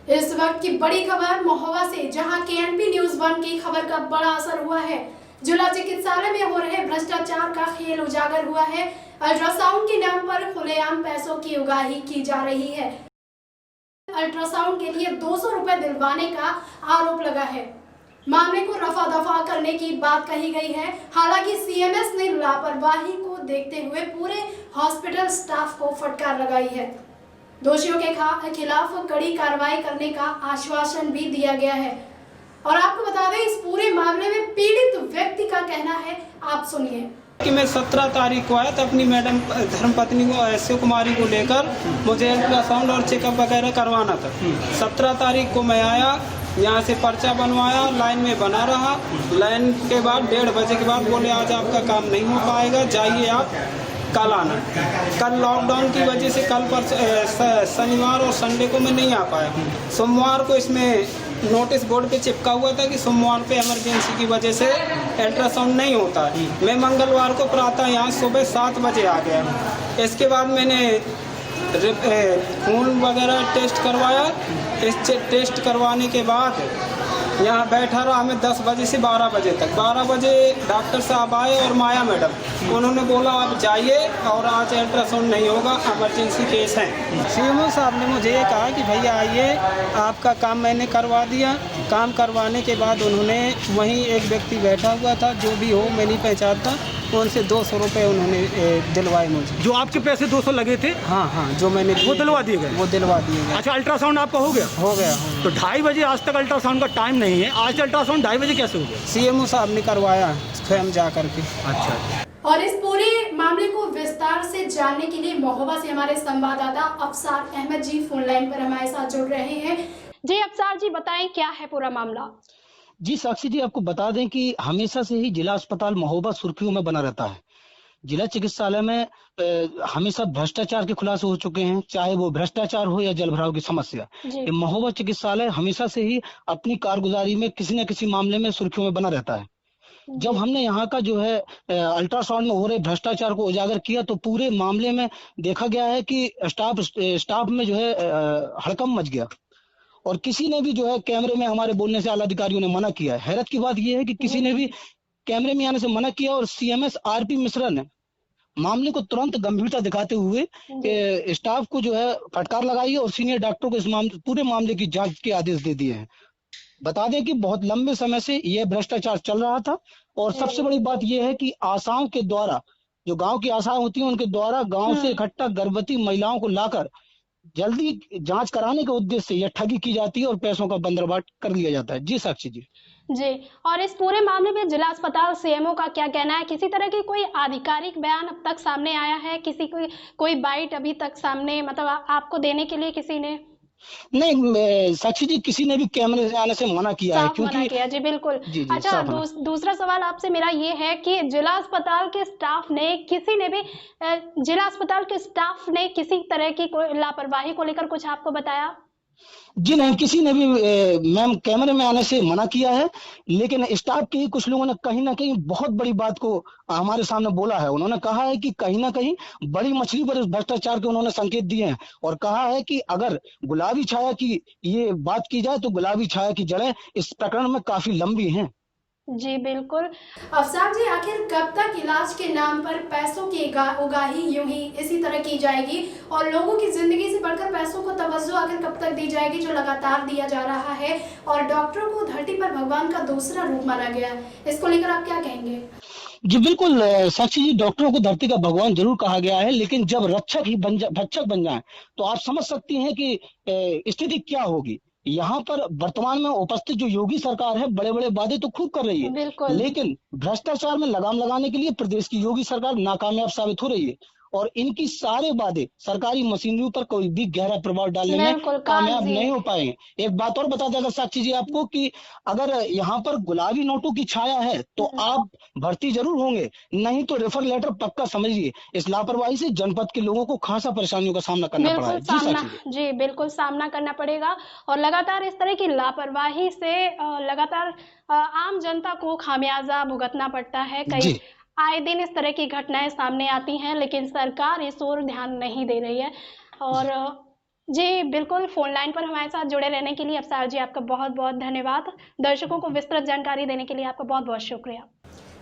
इस वक्त की बड़ी खबर महोबा से, जहां केएनपी न्यूज 1 की खबर का बड़ा असर हुआ है। जिला चिकित्सालय में हो रहे भ्रष्टाचार का खेल उजागर हुआ है। अल्ट्रासाउंड के नाम पर खुलेआम पैसों की उगाही की जा रही है। अल्ट्रासाउंड के लिए 200 रुपए दिलवाने का आरोप लगा है। मामले को रफा दफा करने की बात कही गई है। हालांकि सीएमएस ने लापरवाही को देखते हुए पूरे हॉस्पिटल स्टाफ को फटकार लगाई है। दोषियों के खिलाफ कड़ी कार्रवाई करने का आश्वासन भी दिया गया है। और आपको बता दें, इस पूरे मामले में पीड़ित व्यक्ति का कहना है, आप सुनिए। कि मैं 17 तारीख को आया था अपनी मैडम धर्मपत्नी को शिव कुमारी को लेकर, मुझे अल्ट्रासाउंड और चेकअप वगैरह करवाना था। 17 तारीख को मैं आया, यहाँ से पर्चा बनवाया, लाइन में बना रहा। लाइन के बाद 1:30 बजे के बाद बोले आज आपका काम नहीं हो पाएगा, जाइए आप कल आना। कल लॉकडाउन की वजह से कल पर शनिवार और संडे को मैं नहीं आ पाया। सोमवार को इसमें नोटिस बोर्ड पे चिपका हुआ था कि सोमवार पे इमरजेंसी की वजह से अल्ट्रासाउंड नहीं होता है। मैं मंगलवार को प्रातः यहाँ सुबह 7 बजे आ गया। इसके बाद मैंने खून वगैरह टेस्ट करवाया। टेस्ट करवाने के बाद यहाँ बैठा रहा मैं 10 बजे से 12 बजे तक। 12 बजे डॉक्टर साहब आए और माया मैडम, उन्होंने बोला आप जाइए और आज अल्ट्रासाउंड नहीं होगा, इमरजेंसी केस है। सीएमओ साहब ने मुझे ये कहा कि भैया आइए, आपका काम मैंने करवा दिया। काम करवाने के बाद उन्होंने वहीं एक व्यक्ति बैठा हुआ था, जो भी हो मैं नहीं पहचानता, उनसे 200 रुपये उन्होंने दिलवाए मुझे। जो आपके पैसे 200 लगे थे? हाँ हाँ, जो मैंने वो दिलवा दिए गए? वो दिलवा दिए गए। अच्छा, अल्ट्रासाउंड आपका हो गया? हो गया। तो 2:30 बजे आज तक अल्ट्रासाउंड का टाइम नहीं है, आज अल्ट्रासाउंड 2:30 बजे कैसे हो गया? सीएमओ साहब ने करवाया स्वयं जा करके। अच्छा। और इस पूरे मामले को विस्तार से जानने के लिए महोबा से हमारे संवाददाता अफसार अहमद जी फोन लाइन पर हमारे साथ जुड़ रहे हैं। जी अफसार जी, बताएं क्या है पूरा मामला? जी साक्षी जी, आपको बता दें कि हमेशा से ही जिला अस्पताल महोबा सुर्खियों में बना रहता है। जिला चिकित्सालय में हमेशा भ्रष्टाचार के खुलासे हो चुके हैं, चाहे वो भ्रष्टाचार हो या जलभराव की समस्या। ये महोबा चिकित्सालय हमेशा से ही अपनी कारगुजारी में किसी न किसी मामले में सुर्खियों में बना रहता है। जब हमने यहाँ का जो है अल्ट्रासाउंड में हो रहे भ्रष्टाचार को उजागर किया, तो पूरे मामले में देखा गया है कि स्टाफ में जो है हड़कंप मच गया और किसी ने भी जो है कैमरे में हमारे बोलने से आला अधिकारियों ने मना किया है। हैरत की बात यह है कि किसी ने भी कैमरे में आने से मना किया और सीएमएस आरपी मिश्रा ने मामले को तुरंत गंभीरता दिखाते हुए स्टाफ को जो है फटकार लगाई और सीनियर डॉक्टर को इस पूरे मामले की जांच के आदेश दे दिए हैं। बता दें कि बहुत लंबे समय से यह भ्रष्टाचार चल रहा था और सबसे बड़ी बात यह है कि आशाओं के द्वारा, जो गांव की आशाएं होती हैं, उनके द्वारा गांव से इकट्ठा गर्भवती महिलाओं को लाकर जल्दी जांच कराने के उद्देश्य से यह ठगी की जाती है और पैसों का बंदरबाट कर लिया जाता है। जी साक्षी जी। जी, और इस पूरे मामले में जिला अस्पताल सीएमओ का क्या कहना है? किसी तरह की कोई आधिकारिक बयान अब तक सामने आया है? किसी कोई बाइट अभी तक सामने, मतलब आपको देने के लिए किसी ने? नहीं साक्षी जी, किसी ने भी कैमरे से आने से मना किया है, क्योंकि मना किया। जी बिल्कुल। अच्छा, दूसरा सवाल आपसे मेरा ये है कि जिला अस्पताल के स्टाफ ने किसी तरह की कोई लापरवाही को लेकर कुछ आपको बताया? जी नहीं, किसी ने भी मैम कैमरे में आने से मना किया है, लेकिन स्टाफ के ही कुछ लोगों ने कहीं ना कहीं बहुत बड़ी बात को हमारे सामने बोला है। उन्होंने कहा है कि कहीं ना कहीं बड़ी मछली पर इस भ्रष्टाचार के उन्होंने संकेत दिए हैं और कहा है कि अगर गुलाबी छाया की ये बात की जाए तो गुलाबी छाया की जड़ें इस प्रकरण में काफी लंबी हैं। जी बिल्कुल। अफसार जी, आखिर कब तक इलाज के नाम पर पैसों की उगाही यूं ही इसी तरह की जाएगी और लोगों की जिंदगी से बढ़कर पैसों को तवज्जो आखिर कब तक दी जाएगी, जो लगातार दिया जा रहा है और डॉक्टरों को धरती पर भगवान का दूसरा रूप माना गया है, इसको लेकर आप क्या कहेंगे? जी बिल्कुल साक्षी जी, डॉक्टरों को धरती का भगवान जरूर कहा गया है, लेकिन जब रक्षक ही भक्षक बन जाए तो आप समझ सकती हैं कि स्थिति क्या होगी। यहाँ पर वर्तमान में उपस्थित जो योगी सरकार है, बड़े बड़े वादे तो खूब कर रही है, लेकिन भ्रष्टाचार में लगाम लगाने के लिए प्रदेश की योगी सरकार नाकामयाब साबित हो रही है और इनकी सारे वादे सरकारी मशीनरी पर कोई भी गहरा प्रभाव डालने में कामयाब नहीं हो पाएंगे। एक बात और बता देगा साक्षी जी आपको कि अगर यहाँ पर गुलाबी नोटों की छाया है तो आप भर्ती जरूर होंगे, नहीं तो रेफर लेटर पक्का समझिए। इस लापरवाही से जनपद के लोगों को खासा परेशानियों का सामना करना पड़ा है। जी बिल्कुल, सामना करना पड़ेगा और लगातार इस तरह की लापरवाही से लगातार आम जनता को खामियाजा भुगतना पड़ता है। कई आए दिन इस तरह की घटनाएं सामने आती हैं, लेकिन सरकार इस ओर ध्यान नहीं दे रही है और जी बिल्कुल, फोन लाइन पर हमारे साथ जुड़े रहने के लिए अफसार जी आपका बहुत बहुत धन्यवाद। दर्शकों को विस्तृत जानकारी देने के लिए आपका बहुत बहुत शुक्रिया।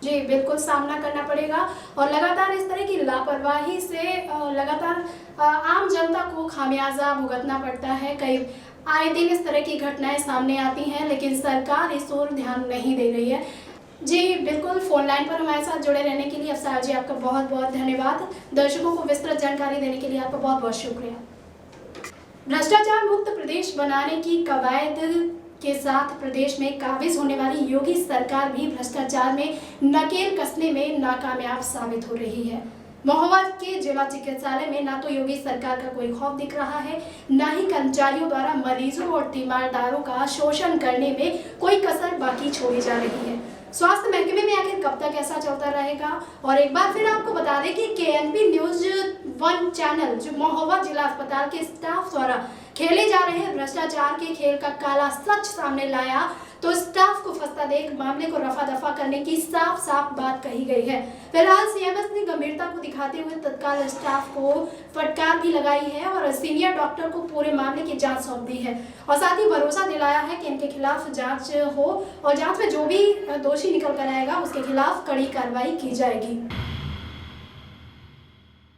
जी बिल्कुल, सामना करना पड़ेगा और लगातार इस तरह की लापरवाही से लगातार आम जनता को खामियाजा भुगतना पड़ता है। कई आए दिन इस तरह की घटनाएं सामने आती हैं, लेकिन सरकार इस ओर ध्यान नहीं दे रही है। जी बिल्कुल, फोन लाइन पर हमारे साथ जुड़े रहने के लिए अफसार जी आपका बहुत बहुत धन्यवाद। दर्शकों को विस्तृत जानकारी देने के लिए आपका बहुत बहुत शुक्रिया। भ्रष्टाचार मुक्त प्रदेश बनाने की कवायद के साथ प्रदेश में काबिज होने वाली योगी सरकार भी भ्रष्टाचार में नकेल कसने में नाकामयाब साबित हो रही है। महोबा के जिला चिकित्सालय में ना तो योगी सरकार का कोई खौफ दिख रहा है, ना ही कर्मचारियों द्वारा मरीजों और तीमारदारों का शोषण करने में कोई कसर बाकी छोड़ी जा रही है। स्वास्थ्य महकमे में आखिर कब तक ऐसा चलता रहेगा? और एक बार फिर आपको बता दें कि KNP न्यूज 1 चैनल जो महोबा जिला अस्पताल के स्टाफ द्वारा खेले जा रहे भ्रष्टाचार के खेल का काला सच सामने लाया, तो स्टाफ को फंसता देख मामले को रफा दफा करने की साफ साफ बात कही गई है। फिलहाल CMS ने गंभीरता को दिखाते हुए तत्काल स्टाफ को फटकार भी लगाई है और सीनियर डॉक्टर को पूरे मामले की जांच सौंप दी है और साथ ही भरोसा दिलाया है कि इनके खिलाफ जांच हो और जांच में जो भी दोषी निकल कर आएगा उसके खिलाफ कड़ी कार्रवाई की जाएगी।